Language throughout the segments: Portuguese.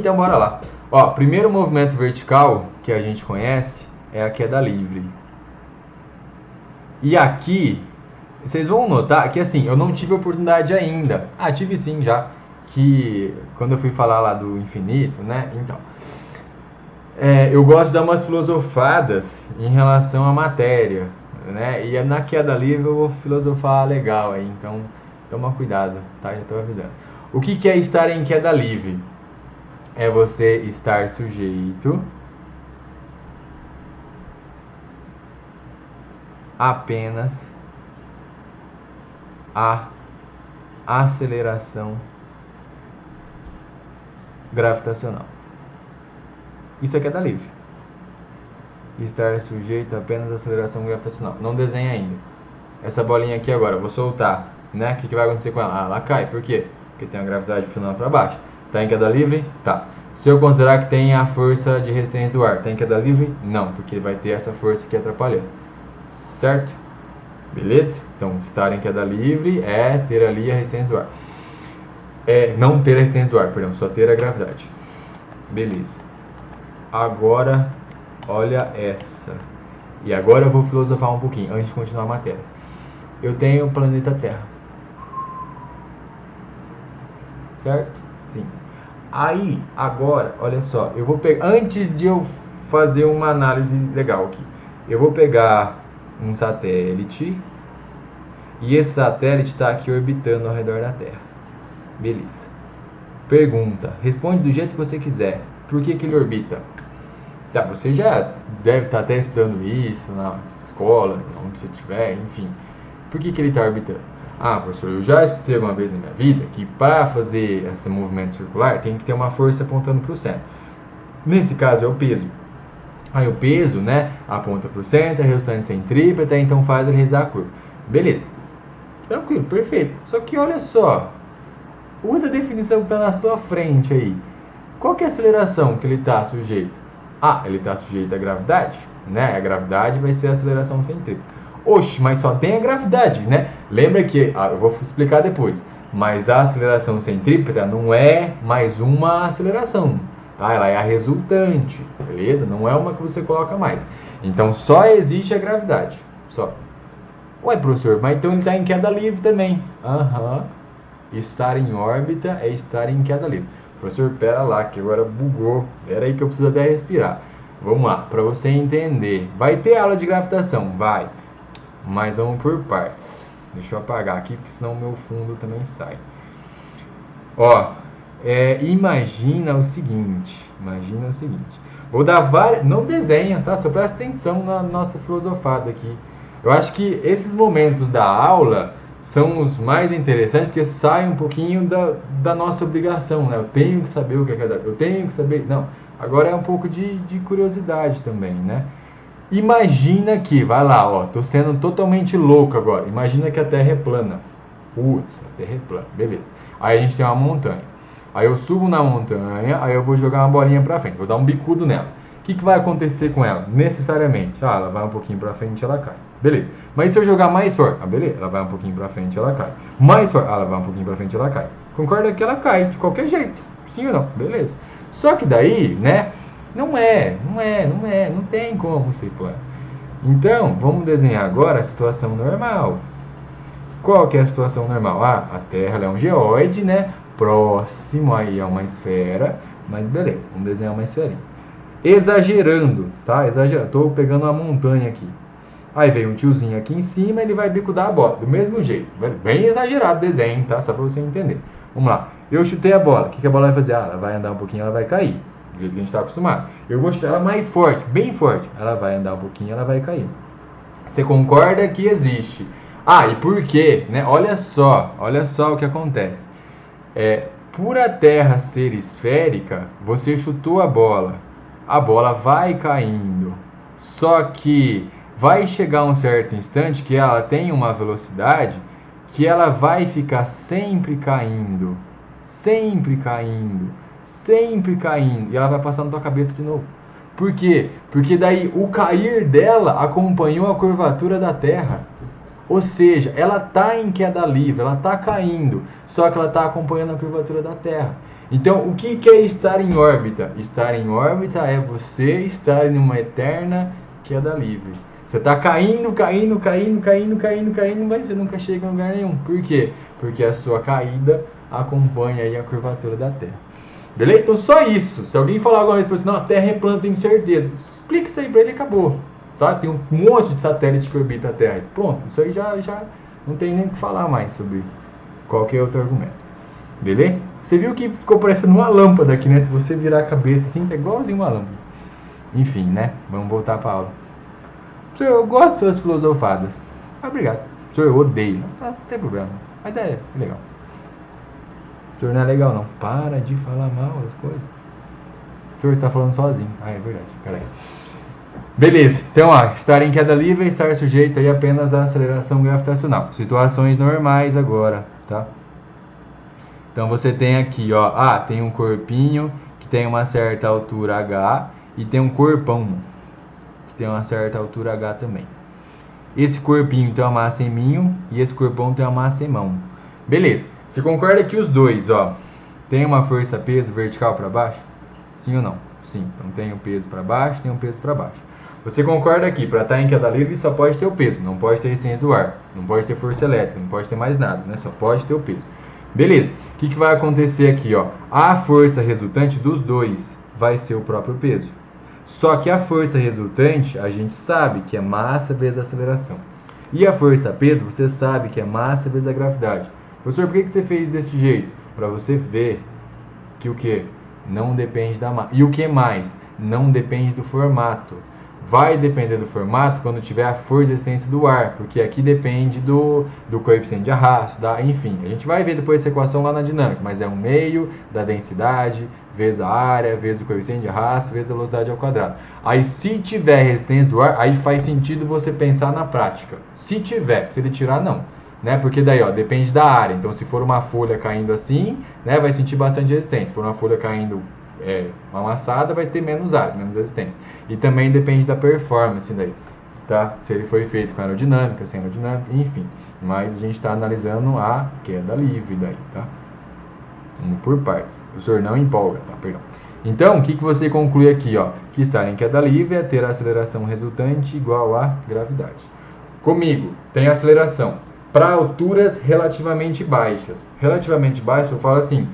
Então bora lá. Ó, primeiro movimento vertical que a gente conhece é a queda livre. E aqui, vocês vão notar que assim, eu não tive oportunidade ainda. Ah, tive sim já, que quando eu fui falar lá do infinito, né? Então, eu gosto de dar umas filosofadas em relação à matéria, né? E na queda livre eu vou filosofar legal aí, então toma cuidado, tá? Já tô avisando. O que é estar em queda livre? É você estar sujeito apenas à aceleração gravitacional. Isso é queda livre. Estar sujeito apenas à aceleração gravitacional. Não desenha ainda. Essa bolinha aqui agora, eu vou soltar, né? O que vai acontecer com ela? Ah, ela cai. Por quê? Porque tem a gravidade funcionando para baixo. Tá em queda livre? Tá. Se eu considerar que tem a força de resistência do ar, tá em queda livre? Não, porque vai ter essa força aqui atrapalhando. Certo? Beleza? Então, estar em queda livre é ter ali a resistência do ar. Não ter a resistência do ar, perdão, só ter a gravidade. Beleza. Agora, olha essa. E agora eu vou filosofar um pouquinho, antes de continuar a matéria. Eu tenho o planeta Terra. Certo? Sim. Aí, agora, olha só, eu vou pegar, antes de eu fazer uma análise legal aqui, eu vou pegar um satélite, e esse satélite está aqui orbitando ao redor da Terra. Beleza. Pergunta, responde do jeito que você quiser. Por que ele orbita? Tá, você já deve estar até estudando isso na escola, onde você estiver, enfim. Por que ele está orbitando? Ah, professor, eu já escutei uma vez na minha vida que para fazer esse movimento circular tem que ter uma força apontando para o centro. Nesse caso é o peso. Aí o peso, né, aponta para o centro, a resultante centrípeta, então faz ele rezar a curva. Beleza. Tranquilo, perfeito. Só que olha só, usa a definição que está na tua frente aí. Qual que é a aceleração que ele está sujeito? Ah, ele está sujeito à gravidade, né? A gravidade vai ser a aceleração centrípeta. Oxe, mas só tem a gravidade, né? Lembra que, eu vou explicar depois, mas a aceleração centrípeta não é mais uma aceleração, tá? Ela é a resultante, beleza? Não é uma que você coloca mais. Então só existe a gravidade, só. Ué, professor, mas então ele está em queda livre também. Aham. Estar em órbita é estar em queda livre. Professor, pera lá, que agora bugou. Pera aí que eu preciso até respirar. Vamos lá, para você entender. Vai ter aula de gravitação? Vai. Mas vamos por partes. Deixa eu apagar aqui, porque senão o meu fundo também sai. Ó, imagina o seguinte. Vou dar várias... Não desenha, tá? Só presta atenção na nossa filosofada aqui. Eu acho que esses momentos da aula são os mais interessantes, porque saem um pouquinho da nossa obrigação, né? Eu tenho que saber o que é cada... Eu tenho que saber... Não, agora é um pouco de curiosidade também, né? Imagina que, vai lá, ó, tô sendo totalmente louco agora. Imagina que a Terra é plana. Putz, a Terra é plana, beleza. Aí a gente tem uma montanha. Aí eu subo na montanha, aí eu vou jogar uma bolinha pra frente, vou dar um bicudo nela. O que vai acontecer com ela? Necessariamente, ela vai um pouquinho pra frente e ela cai. Beleza. Mas se eu jogar mais forte, beleza, ela vai um pouquinho pra frente e ela cai. Mais forte, ela vai um pouquinho pra frente e ela cai. Concorda que ela cai de qualquer jeito. Sim ou não? Beleza. Só que daí, né, não tem como ser plano. Então, vamos desenhar agora a situação normal. Qual que é a situação normal? A Terra é um geóide, né, próximo aí a uma esfera, mas beleza, vamos desenhar uma esferinha. Exagerando, tá? Exagerando. Tô pegando uma montanha aqui. Aí vem um tiozinho aqui em cima, ele vai bicudar a bola, do mesmo jeito. Bem exagerado o desenho, tá? Só pra você entender. Vamos lá. Eu chutei a bola. O que a bola vai fazer? Ela vai andar um pouquinho, ela vai cair. Do jeito que a gente está acostumado. Eu vou chutar ela mais forte, bem forte. Ela vai andar um pouquinho, ela vai cair. Você concorda que existe? E por quê? Né? Olha só o que acontece. Por a Terra ser esférica, você chutou a bola vai caindo. Só que vai chegar um certo instante que ela tem uma velocidade que ela vai ficar sempre caindo. E ela vai passar na tua cabeça de novo. Por quê? Porque daí o cair dela acompanhou a curvatura da Terra. Ou seja, ela está em queda livre, ela está caindo, só que ela está acompanhando a curvatura da Terra. Então, o que é estar em órbita? Estar em órbita é você estar em uma eterna queda livre. Você está caindo, mas você nunca chega em lugar nenhum. Por quê? Porque a sua caída acompanha aí a curvatura da Terra. Beleza? Então, só isso. Se alguém falar alguma vez para você, não, a Terra é plana, tenho certeza. Explica isso aí para ele e acabou. Tá? Tem um monte de satélite que orbita a Terra. Pronto, isso aí já não tem nem o que falar mais sobre qualquer outro argumento. Beleza? Você viu que ficou parecendo uma lâmpada aqui, né? Se você virar a cabeça assim, tá igualzinho uma lâmpada. Enfim, né? Vamos voltar para a aula. Senhor, eu gosto de suas filosofadas. Obrigado. Senhor, eu odeio. Não tem problema. Mas é legal. Senhor, não é legal não. Para de falar mal das coisas. O senhor está falando sozinho. Ah, é verdade. Peraí. Beleza. Então, ó, estar em queda livre é estar sujeito aí apenas à aceleração gravitacional. Situações normais agora, tá? Então você tem aqui, ó, tem um corpinho que tem uma certa altura H e tem um corpão que tem uma certa altura H também. Esse corpinho tem uma massa em μ e esse corpão tem uma massa em mão. Beleza. Você concorda que os dois, ó, tem uma força-peso vertical para baixo? Sim ou não? Sim. Então tem um peso para baixo, tem um peso para baixo. Você concorda aqui, para estar em queda livre só pode ter o peso, não pode ter resistência do ar, não pode ter força elétrica, não pode ter mais nada, né? Só pode ter o peso. Beleza, o que vai acontecer aqui, ó? A força resultante dos dois vai ser o próprio peso. Só que a força resultante, a gente sabe que é massa vezes aceleração. E a força-peso, você sabe que é massa vezes a gravidade. Professor, por que você fez desse jeito? Para você ver que o que? Não depende da massa. E o que mais? Não depende do formato. Vai depender do formato quando tiver a força e resistência do ar, porque aqui depende do coeficiente de arrasto, enfim. A gente vai ver depois essa equação lá na dinâmica, mas é um meio da densidade, vezes a área, vezes o coeficiente de arrasto, vezes a velocidade ao quadrado. Aí se tiver resistência do ar, aí faz sentido você pensar na prática. Se tiver, se ele tirar, não. Né? Porque daí, ó, depende da área. Então se for uma folha caindo assim, né, vai sentir bastante resistência. Se for uma folha caindo uma amassada, vai ter menos área, menos resistência. E também depende da performance daí, tá? Se ele foi feito com aerodinâmica, sem aerodinâmica, enfim. Mas a gente está analisando a queda livre daí, tá? Vamos por partes. O senhor não empolga, tá? Perdão. Então, o que você conclui aqui, ó? Que estar em queda livre é ter a aceleração resultante igual à gravidade. Comigo, tem aceleração para alturas relativamente baixas. Relativamente baixas, eu falo assim,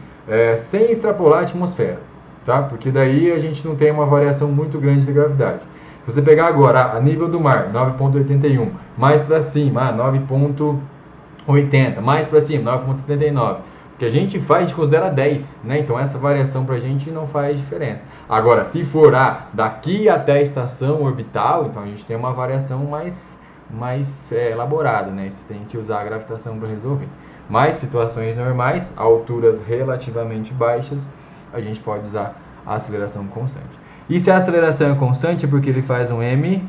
sem extrapolar a atmosfera. Tá? Porque daí a gente não tem uma variação muito grande de gravidade. Se você pegar agora a nível do mar, 9,81, mais para cima, 9,80, mais para cima, 9,79. O que a gente faz, a gente considera 10, né? Então essa variação para a gente não faz diferença. Agora, se for daqui até a estação orbital, então a gente tem uma variação mais elaborada, né? Você tem que usar a gravitação para resolver. Mas situações normais, alturas relativamente baixas, a gente pode usar a aceleração constante. E se a aceleração é constante é porque ele faz um MRUV,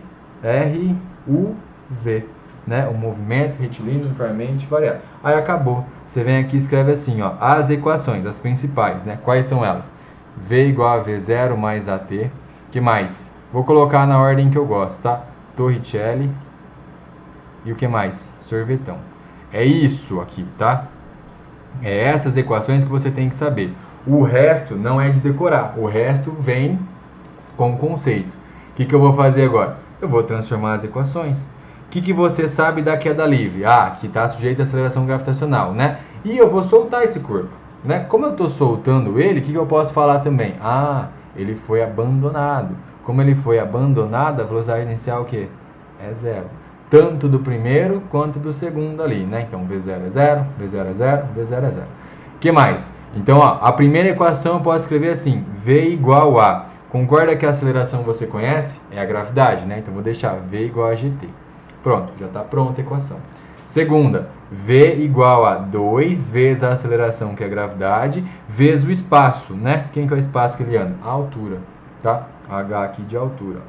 né? Um movimento retilíneo uniformemente variado. Aí acabou. Você vem aqui e escreve assim, ó, as equações, as principais, né? Quais são elas? V igual a V0 mais AT. Que mais? Vou colocar na ordem que eu gosto, tá? Torricelli. E o que mais? Sorvetão. É isso aqui, tá? É essas equações que você tem que saber. O resto não é de decorar, o resto vem com o conceito. O que eu vou fazer agora? Eu vou transformar as equações. O que você sabe da queda livre? Que está sujeito à aceleração gravitacional, né? E eu vou soltar esse corpo, né? Como eu estou soltando ele, o que eu posso falar também? Ele foi abandonado. Como ele foi abandonado, a velocidade inicial o quê? É zero. Tanto do primeiro quanto do segundo ali, né? Então V0 é zero, V0 é zero, V0 é zero. O que mais? Então, ó, a primeira equação eu posso escrever assim, V igual a... Concorda que a aceleração você conhece? É a gravidade, né? Então, vou deixar V igual a GT. Pronto, já está pronta a equação. Segunda, V igual a 2 vezes a aceleração, que é a gravidade, vezes o espaço, né? Quem que é o espaço que ele anda? A altura, tá? H aqui de altura.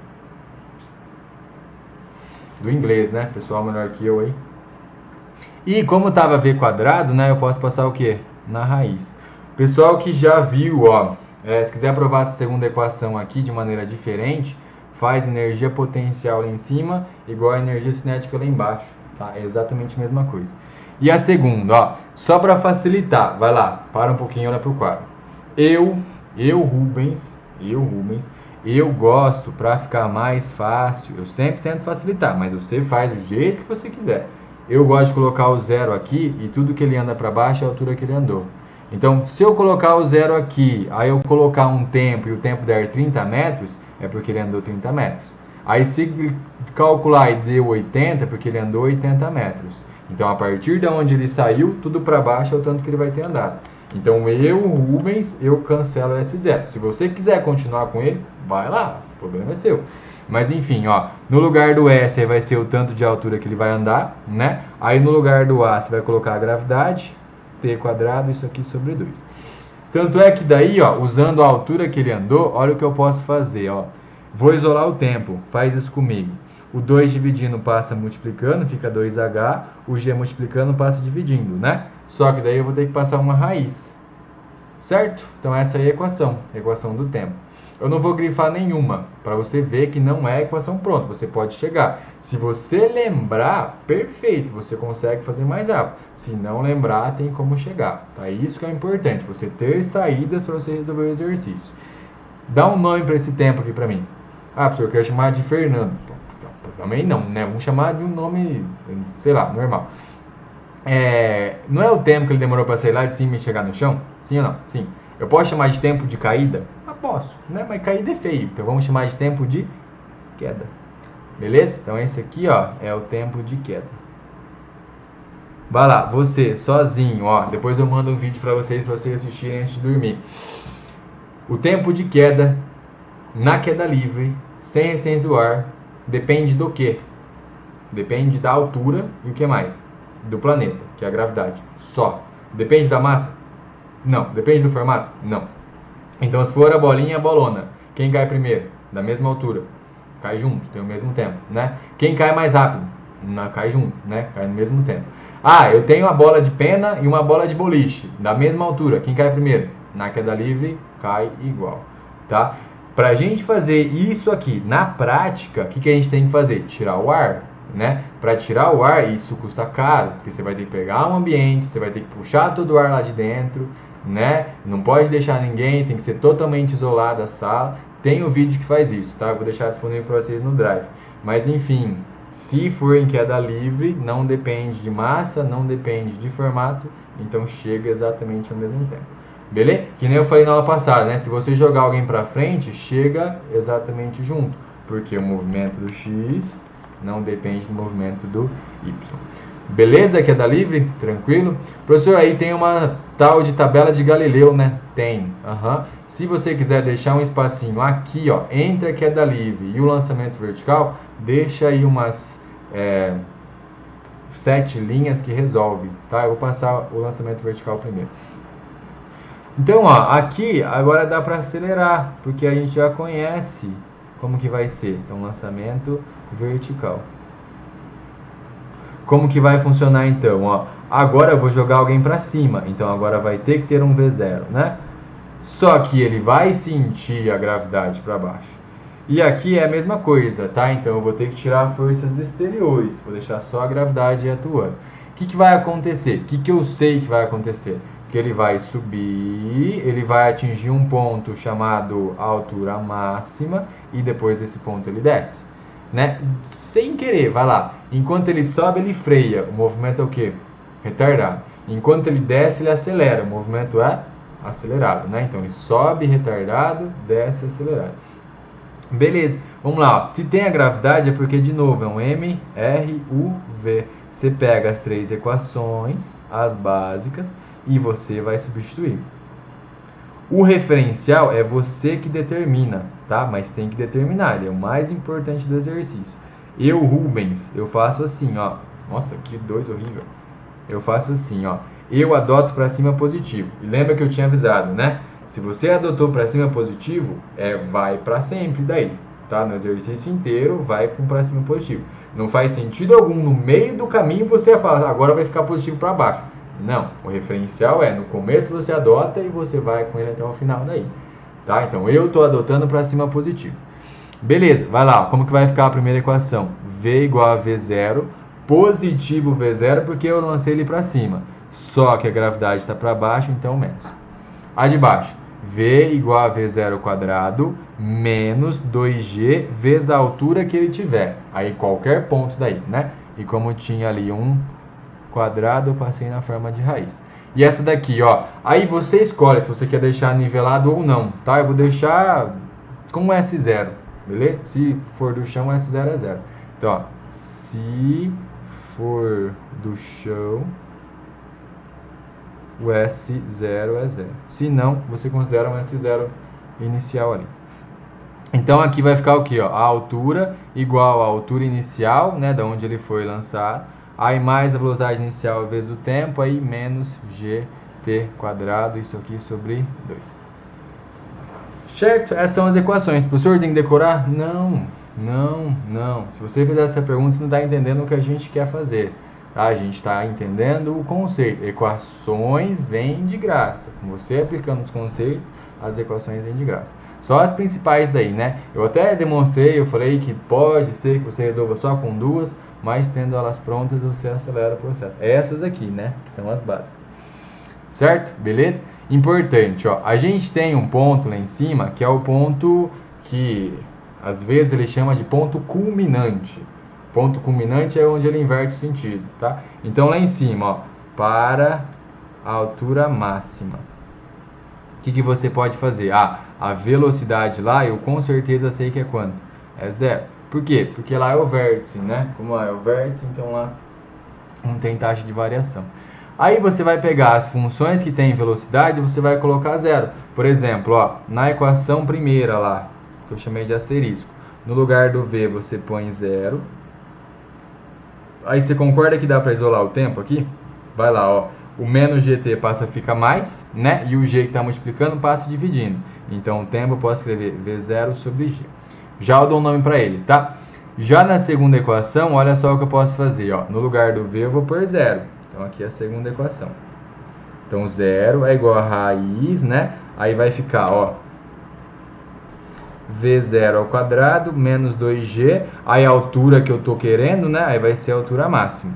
Do inglês, né? Pessoal melhor que eu aí. E como estava V quadrado, né? Eu posso passar o quê? Na raiz. Pessoal que já viu, ó, se quiser provar essa segunda equação aqui de maneira diferente, faz energia potencial lá em cima igual a energia cinética lá embaixo, tá? É exatamente a mesma coisa. E a segunda, ó, só para facilitar, vai lá, para um pouquinho, olha para o quadro. Rubens, eu gosto para ficar mais fácil. Eu sempre tento facilitar, mas você faz do jeito que você quiser. Eu gosto de colocar o zero aqui e tudo que ele anda para baixo é a altura que ele andou. Então, se eu colocar o zero aqui, aí eu colocar um tempo e o tempo der 30 metros, é porque ele andou 30 metros. Aí se calcular e deu 80, é porque ele andou 80 metros. Então, a partir de onde ele saiu, tudo para baixo é o tanto que ele vai ter andado. Então, Rubens, eu cancelo esse zero. Se você quiser continuar com ele, vai lá, o problema é seu. Mas enfim, ó, no lugar do S aí vai ser o tanto de altura que ele vai andar, né? Aí no lugar do A você vai colocar a gravidade, T quadrado, isso aqui sobre 2. Tanto é que daí, ó, usando a altura que ele andou, olha o que eu posso fazer, ó. Vou isolar o tempo, faz isso comigo. O 2 dividindo passa multiplicando, fica 2H. O G multiplicando passa dividindo, né? Só que daí eu vou ter que passar uma raiz. Certo? Então essa aí é a equação do tempo. Eu não vou grifar nenhuma, para você ver que não é a equação pronta. Você pode chegar. Se você lembrar, perfeito, você consegue fazer mais rápido. Se não lembrar, tem como chegar. Tá? Isso que é importante, você ter saídas para você resolver o exercício. Dá um nome para esse tempo aqui para mim. Ah, professor, eu quero chamar de Fernando. Também não, né? Vamos chamar de um nome, sei lá, normal. Não é o tempo que ele demorou para sair lá de cima e chegar no chão? Sim ou não? Sim. Eu posso chamar de tempo de caída? Ah, posso, né? Mas caída é feio. Então vamos chamar de tempo de queda. Beleza? Então esse aqui, ó, é o tempo de queda. Vai lá, você, sozinho, ó. Depois eu mando um vídeo para vocês assistirem antes de dormir. O tempo de queda na queda livre, sem resistência do ar, depende do quê? Depende da altura e o que mais? Do planeta, que é a gravidade. Só. Depende da massa? Não. Depende do formato? Não. Então, se for a bolinha, a bolona. Quem cai primeiro? Da mesma altura. Cai junto, tem o mesmo tempo, né? Quem cai mais rápido? Cai junto, né? Cai no mesmo tempo. Ah, eu tenho uma bola de pena e uma bola de boliche. Da mesma altura. Quem cai primeiro? Na queda livre, cai igual. Tá? Pra gente fazer isso aqui na prática, o que a gente tem que fazer? Tirar o ar, né? Para tirar o ar, isso custa caro, porque você vai ter que pegar um ambiente, você vai ter que puxar todo o ar lá de dentro, né? Não pode deixar ninguém, tem que ser totalmente isolada a sala. Tem um vídeo que faz isso, tá? Eu vou deixar disponível para vocês no Drive. Mas enfim, se for em queda livre, não depende de massa, não depende de formato, então chega exatamente ao mesmo tempo. Beleza? Que nem eu falei na aula passada, né? Se você jogar alguém para frente, chega exatamente junto, porque o movimento do X não depende do movimento do Y. Beleza? Queda livre? Tranquilo? Professor, aí tem uma tal de tabela de Galileu, né? Tem. Se você quiser deixar um espacinho aqui, ó, entre a queda livre e o lançamento vertical, deixa aí umas 7 linhas que resolve, tá? Eu vou passar o lançamento vertical primeiro. Então, ó, aqui agora dá para acelerar, porque a gente já conhece como que vai ser. Então, lançamento vertical. Como que vai funcionar então? Ó, agora eu vou jogar alguém para cima, então agora vai ter que ter um V0, né? Só que ele vai sentir a gravidade para baixo. E aqui é a mesma coisa, tá? Então eu vou ter que tirar forças exteriores, vou deixar só a gravidade atuando. O que vai acontecer? O que eu sei que vai acontecer? Que ele vai subir, ele vai atingir um ponto chamado altura máxima e depois desse ponto ele desce, né? Sem querer, vai lá. Enquanto ele sobe, ele freia. O movimento é o quê? Retardado. Enquanto ele desce, ele acelera. O movimento é acelerado, né? Então ele sobe retardado, desce acelerado. Beleza. Vamos lá. Ó. Se tem a gravidade é porque de novo é um M, R, U, V. Você pega as 3 equações, as básicas, e você vai substituir. O referencial é você que determina, tá? Mas tem que determinar, ele é o mais importante do exercício. Eu, Rubens, eu faço assim, ó. Nossa, que 2 horrível. Eu faço assim, ó. Eu adoto para cima positivo. E lembra que eu tinha avisado, né? Se você adotou para cima positivo, vai para sempre daí, tá? No exercício inteiro, vai com para cima positivo. Não faz sentido algum no meio do caminho você falar, agora vai ficar positivo para baixo. Não, o referencial no começo você adota e você vai com ele até o final daí, tá? Então eu estou adotando para cima positivo. Beleza, vai lá, como que vai ficar a primeira equação? V igual a V0, positivo V0 porque eu lancei ele para cima, só que a gravidade está para baixo, então menos. A de baixo, V igual a V0 ao quadrado menos 2G vezes a altura que ele tiver. Aí qualquer ponto daí, né? E como tinha ali um quadrado, eu passei na forma de raiz. E essa daqui, ó. Aí você escolhe se você quer deixar nivelado ou não, tá? Eu vou deixar com S0, beleza? Se for do chão, S0 é 0. Então, ó. Se for do chão, o S0 é 0. Se não, você considera um S0 inicial ali. Então aqui vai ficar o que? A altura igual à altura inicial, né, da onde ele foi lançado, aí mais a velocidade inicial vezes o tempo, aí menos gt quadrado, isso aqui sobre 2. Certo? Essas são as equações. Professor, tem que decorar? Não. Se você fizer essa pergunta, você não está entendendo o que a gente quer fazer. Tá? A gente está entendendo o conceito. Equações vêm de graça. Com você aplicando os conceitos, as equações vêm de graça. Só as principais daí, né? Eu até demonstrei, eu falei que pode ser que você resolva só com duas, mas tendo elas prontas, você acelera o processo. Essas aqui, né? Que são as básicas. Certo? Beleza? Importante, ó. A gente tem um ponto lá em cima, que é o ponto que às vezes ele chama de ponto culminante. Ponto culminante é onde ele inverte o sentido, tá? Então lá em cima, ó, para a altura máxima. O que você pode fazer? A velocidade lá, eu com certeza sei que é quanto? É 0. Por quê? Porque lá é o vértice, né? Como lá é o vértice, então lá não tem taxa de variação. Aí você vai pegar as funções que têm velocidade e você vai colocar 0. Por exemplo, ó, na equação primeira lá, que eu chamei de asterisco, no lugar do V você põe 0. Aí você concorda que dá para isolar o tempo aqui? Vai lá, ó. O menos GT passa a ficar mais, né? E o G que está multiplicando passa dividindo. Então o tempo eu posso escrever V0 sobre G. Já eu dou um nome para ele, tá? Já na segunda equação, olha só o que eu posso fazer, ó. No lugar do V eu vou pôr 0. Então aqui é a segunda equação. Então 0 é igual a raiz, né? Aí vai ficar, ó, V0 ao quadrado menos 2G. Aí a altura que eu tô querendo, né? Aí vai ser a altura máxima.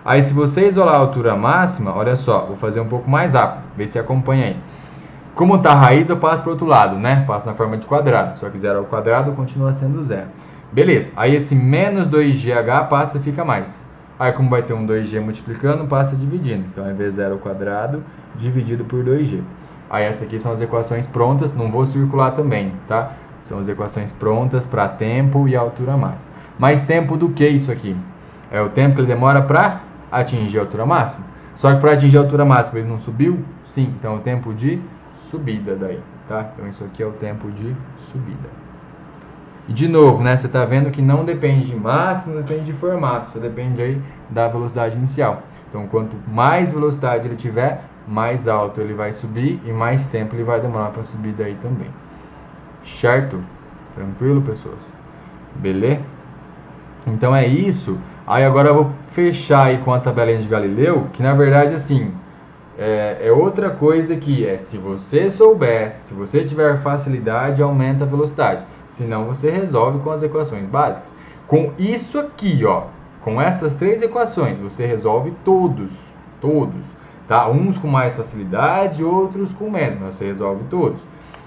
Aí se você isolar a altura máxima, olha só, vou fazer um pouco mais rápido, vê se acompanha aí. Como tá a raiz, eu passo para o outro lado, né? Passo na forma de quadrado. Só que 0 ao quadrado continua sendo 0. Beleza. Aí esse menos 2GH passa e fica mais. Aí como vai ter um 2G multiplicando, passa dividindo. Então é V0 ao quadrado dividido por 2G. Aí essas aqui são as equações prontas. Não vou circular também, tá? São as equações prontas para tempo e altura máxima. Mas tempo do que isso aqui? É o tempo que ele demora para atingir a altura máxima. Só que para atingir a altura máxima ele não subiu? Sim. Então é o tempo de subida daí, tá? Então isso aqui é o tempo de subida. E de novo, né? Você tá vendo que não depende de massa, não depende de formato, só depende aí da velocidade inicial. Então quanto mais velocidade ele tiver, mais alto ele vai subir e mais tempo ele vai demorar para subir daí também. Certo? Tranquilo, pessoas? Beleza? Então é isso. Aí agora eu vou fechar aí com a tabelinha de Galileu, que na verdade assim, é outra coisa que se você souber, se você tiver facilidade, aumenta a velocidade. Senão você resolve com as equações básicas. Com isso aqui, ó, com essas três equações, você resolve todos, tá? Uns com mais facilidade, outros com menos, mas você resolve todos.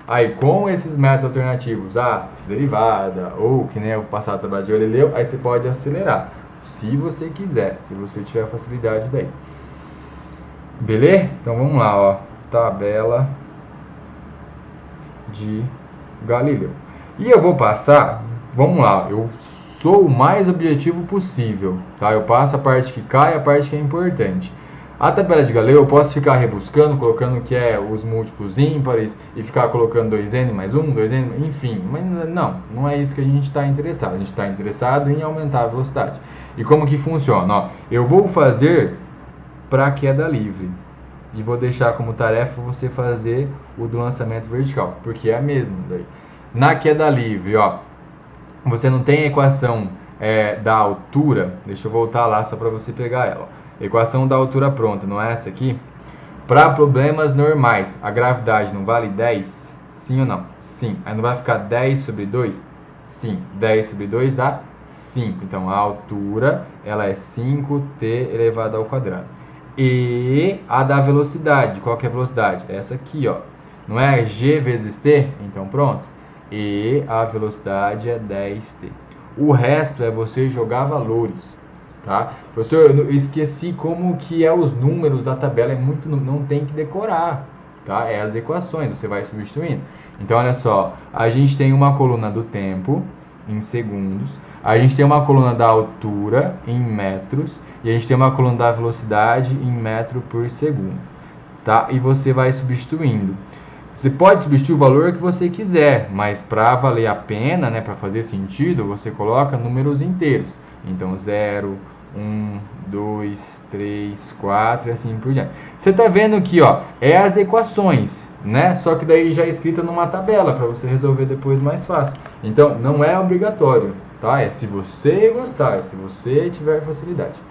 Aí com esses métodos alternativos, derivada, ou que nem eu vou passar a tabela de Galileu, aí você pode acelerar, se você quiser, se você tiver facilidade daí. Beleza? Então vamos lá, ó. Tabela de Galileu. E eu vou passar, vamos lá, eu sou o mais objetivo possível, tá? Eu passo a parte que cai e a parte que é importante. A tabela de Galileu eu posso ficar rebuscando, colocando que é os múltiplos ímpares e ficar colocando 2n mais 1, 2n, enfim. Mas não é isso que a gente está interessado. A gente está interessado em aumentar a velocidade. E como que funciona? Ó, eu vou fazer para queda livre. E vou deixar como tarefa você fazer o do lançamento vertical, porque é a mesma daí. Na queda livre, ó, você não tem a equação da altura. Deixa eu voltar lá só para você pegar ela. Equação da altura pronta, não é essa aqui? Para problemas normais, a gravidade não vale 10? Sim ou não? Sim. Aí não vai ficar 10 sobre 2? Sim. 10 sobre 2 dá 5. Então a altura ela é 5t elevado ao quadrado. E a da velocidade, qual que é a velocidade? Essa aqui, ó. Não é G vezes T? Então pronto. E a velocidade é 10T. O resto é você jogar valores, tá? Professor, eu esqueci como que é os números da tabela, não tem que decorar, tá? É as equações, você vai substituindo. Então olha só, a gente tem uma coluna do tempo em segundos, a gente tem uma coluna da altura em metros e a gente tem uma coluna da velocidade em metro por segundo, tá? E você vai substituindo. Você pode substituir o valor que você quiser, mas para valer a pena, né, para fazer sentido, você coloca números inteiros. Então 0, 1, 2, 3, 4 e assim por diante. Você está vendo aqui, ó, é as equações, né? Só que daí já é escrita numa tabela para você resolver depois mais fácil. Então não é obrigatório, tá? É se você gostar, é se você tiver facilidade.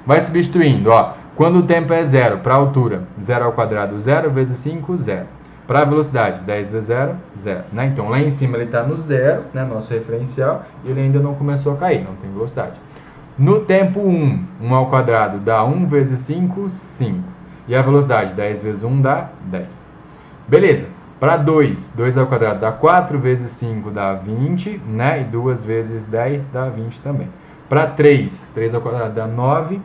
Vai substituindo, ó. Quando o tempo é 0 para a altura, 0 ao quadrado, 0 vezes 5, 0. Para a velocidade, 10 vezes 0, 0. Né? Então, lá em cima ele está no 0, né, nosso referencial, e ele ainda não começou a cair, não tem velocidade. No tempo 1, 1 ao quadrado dá 1 vezes 5, 5. E a velocidade, 10 vezes 1 dá 10. Beleza. Para 2, 2 ao quadrado dá 4 vezes 5 dá 20, né? E 2 vezes 10 dá 20 também. Para 3, 3 ao quadrado dá 9,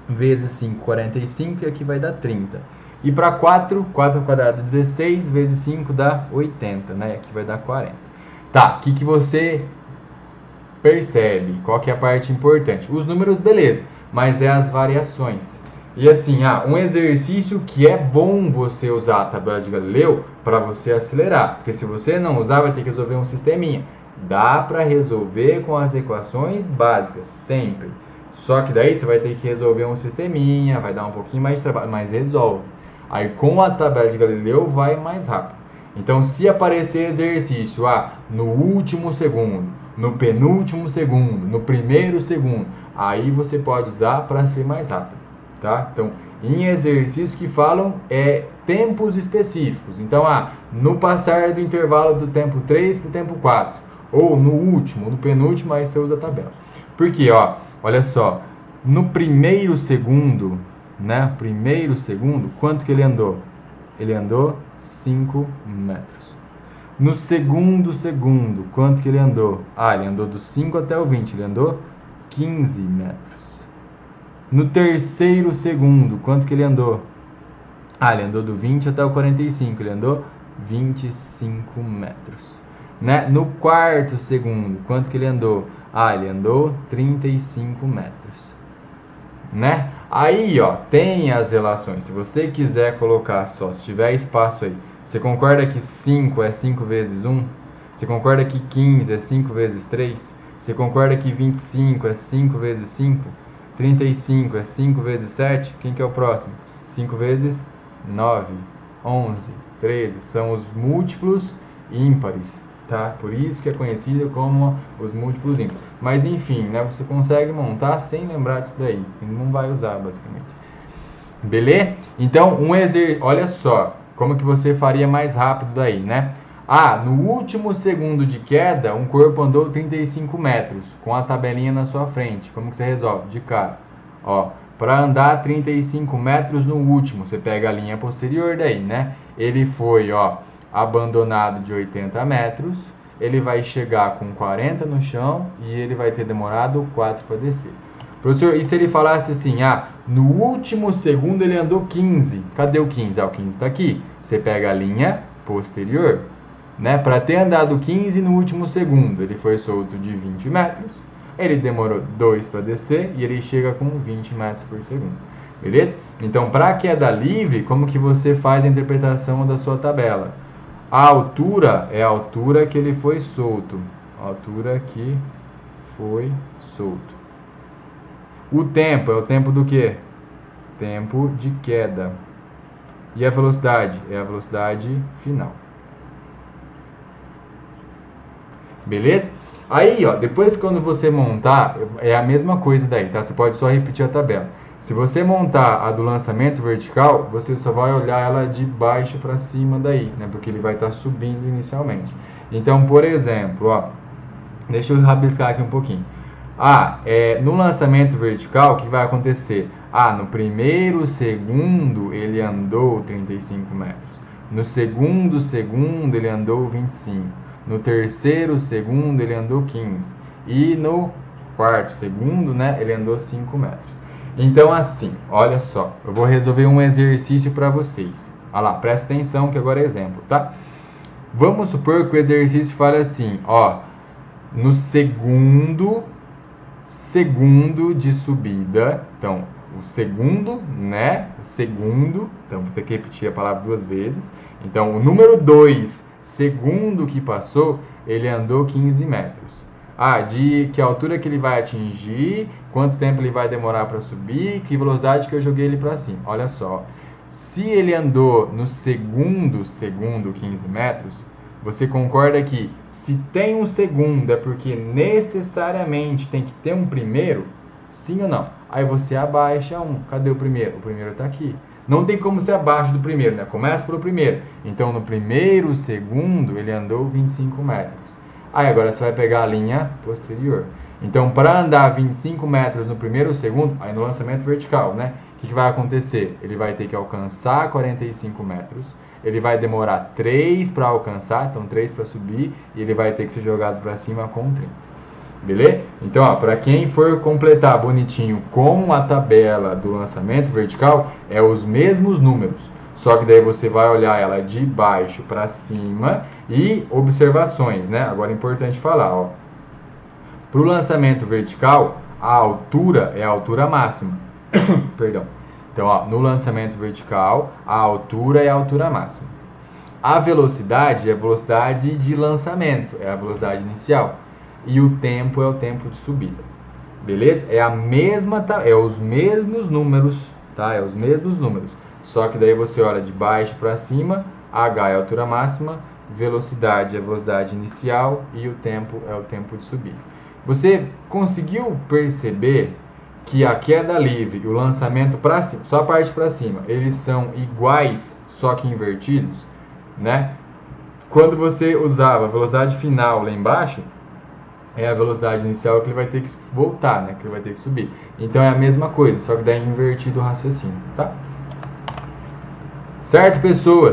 vezes 5, 45, e aqui vai dar 30. E para 4, 4 ao quadrado, 16, vezes 5 dá 80, né? Aqui vai dar 40. Tá, o que você percebe? Qual que é a parte importante? Os números, beleza, mas é as variações. E assim, um exercício que é bom você usar a tabela de Galileu para você acelerar. Porque se você não usar, vai ter que resolver um sisteminha. Dá para resolver com as equações básicas, sempre. Só que daí você vai ter que resolver um sisteminha, vai dar um pouquinho mais de trabalho, mas resolve. Aí com a tabela de Galileu vai mais rápido. Então se aparecer exercício no último segundo, no penúltimo segundo, no primeiro segundo, aí você pode usar para ser mais rápido, tá? Então em exercícios que falam tempos específicos. Então no passar do intervalo do tempo 3 para o tempo 4, ou no último, no penúltimo, aí você usa a tabela. Porque olha só, no primeiro segundo, né? Primeiro segundo, quanto que ele andou? Ele andou 5 metros. No segundo segundo, quanto que ele andou? Ele andou do 5 até o 20, ele andou 15 metros. No terceiro segundo, quanto que ele andou? Ele andou do 20 até o 45, ele andou 25 metros. Né? No quarto segundo, quanto que ele andou? Ele andou 35 metros. Né? Aí, tem as relações. Se você quiser colocar só, se tiver espaço aí, você concorda que 5 é 5 vezes 1? Você concorda que 15 é 5 vezes 3? Você concorda que 25 é 5 vezes 5? 35 é 5 vezes 7? Quem que é o próximo? 5 vezes 9, 11, 13. São os múltiplos ímpares, tá? Por isso que é conhecido como os múltiplos ímpares. Mas enfim, né? Você consegue montar sem lembrar disso daí. Não vai usar, basicamente. Beleza? Então, olha só como que você faria mais rápido daí, né? No último segundo de queda, um corpo andou 35 metros, com a tabelinha na sua frente. Como que você resolve? De cara. Para andar 35 metros no último, você pega a linha posterior daí, né? Ele foi, abandonado de 80 metros, ele vai chegar com 40 no chão e ele vai ter demorado 4 para descer. Professor, e se ele falasse assim, no último segundo ele andou 15, cadê o 15? O 15 está aqui. Você pega a linha posterior, né? Para ter andado 15 no último segundo, ele foi solto de 20 metros, ele demorou 2 para descer e ele chega com 20 metros por segundo. Beleza? Então, para a queda livre, como que você faz a interpretação da sua tabela? A altura é a altura que ele foi solto. A altura que foi solto. O tempo é o tempo do quê? Tempo de queda. E a velocidade? É a velocidade final. Beleza? Aí, depois quando você montar, é a mesma coisa daí, tá? Você pode só repetir a tabela. Se você montar a do lançamento vertical, você só vai olhar ela de baixo para cima daí, né? Porque ele vai estar subindo inicialmente. Então, por exemplo, deixa eu rabiscar aqui um pouquinho. No lançamento vertical, o que vai acontecer? No primeiro segundo ele andou 35 metros. No segundo segundo ele andou 25. No terceiro segundo ele andou 15. E no quarto segundo, né, ele andou 5 metros. Então assim, olha só, eu vou resolver um exercício para vocês. Olha lá, presta atenção que agora é exemplo, tá? Vamos supor que o exercício fale assim, ó, no segundo de subida, então, o segundo, né, segundo, então vou ter que repetir a palavra 2 vezes, então, o número 2, segundo que passou, ele andou 15 metros. Ah, de que altura que ele vai atingir, quanto tempo ele vai demorar para subir, que velocidade que eu joguei ele para cima. Olha só, se ele andou no segundo 15 metros, você concorda que se tem um segundo é porque necessariamente tem que ter um primeiro? Sim ou não? Aí você abaixa um. Cadê o primeiro? O primeiro está aqui. Não tem como ser abaixo do primeiro, né? Começa pelo primeiro. Então, no primeiro segundo, ele andou 25 metros. Aí, agora você vai pegar a linha posterior. Então, para andar 25 metros no primeiro segundo, aí no lançamento vertical, né? O que vai acontecer? Ele vai ter que alcançar 45 metros. Ele vai demorar 3 para alcançar, então 3 para subir. E ele vai ter que ser jogado para cima com 30. Beleza? Então, para quem for completar bonitinho com a tabela do lançamento vertical, é os mesmos números. Só que daí você vai olhar ela de baixo para cima e observações, né? Agora é importante falar, ó. Para o lançamento vertical, a altura é a altura máxima. Perdão. Então, ó, no lançamento vertical, a altura é a altura máxima. A velocidade é a velocidade de lançamento, é a velocidade inicial. E o tempo é o tempo de subida. Beleza? É a mesma, é os mesmos números, tá? É os mesmos números. Só que daí você olha de baixo para cima, h é a altura máxima, velocidade é a velocidade inicial e o tempo é o tempo de subida. Você conseguiu perceber que a queda livre e o lançamento para cima, só a parte para cima, eles são iguais, só que invertidos, né? Quando você usava a velocidade final lá embaixo, é a velocidade inicial que ele vai ter que voltar, né? Que ele vai ter que subir. Então é a mesma coisa, só que daí invertido o raciocínio, tá? Certo, pessoas?